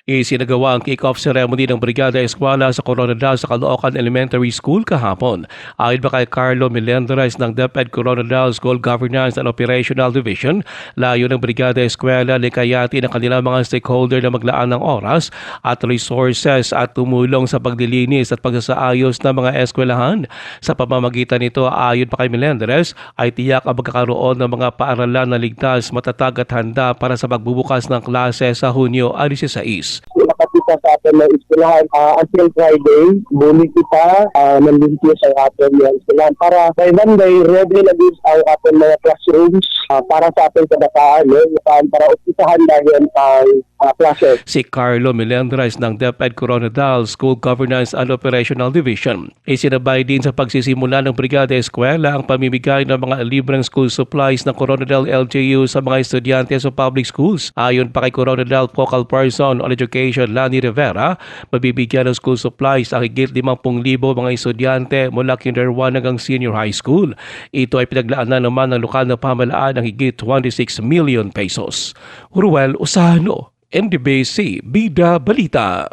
Isinagawa ang kick-off ceremony ng Brigada Eskwela sa Coronadal sa Caloocan Elementary School kahapon. Ayon pa kay Carlo Melendres ng DepEd Coronadal School Governance and Operational Division, layo ng Brigada Eskwela likayati ng kanilang mga stakeholder na maglaan ng oras at resources at tumulong sa paglilinis at pagsasaayos ng mga eskwelahan. Sa pamamagitan nito, ayon pa kay Melendres, ay tiyak ang pagkakaroon ng mga paaralan na ligtas, matatag at handa para sa pagbubukas ng klase sa Hunyo 16. Nakapita sa atin ng eskwelahan until Friday, buli kita, nandito sa atin ng eskwelahan para by Monday, ready na din ang ating mga classrooms para sa ating kabataan, para upisahan dahil ang klase. Si Carlo Melendres ng DepEd Coronadal School Governance and Operational Division. Isinabay din sa pagsisimula ng Brigada Eskwela ang pamimigay ng mga libreng school supplies ng Coronadal LGU sa mga estudyante sa public schools. Ayon pa kay Coronadal Focal Person on Education Lani Rivera, mabibigyan ng school supplies ang higit 50,000 mga estudyante mula Kinder 1 hanggang Senior High School. Ito ay pinaglaanan naman ng lokal na pamahalaan ng higit 26 million pesos. Ruel Usano, NDBC Bida Balita.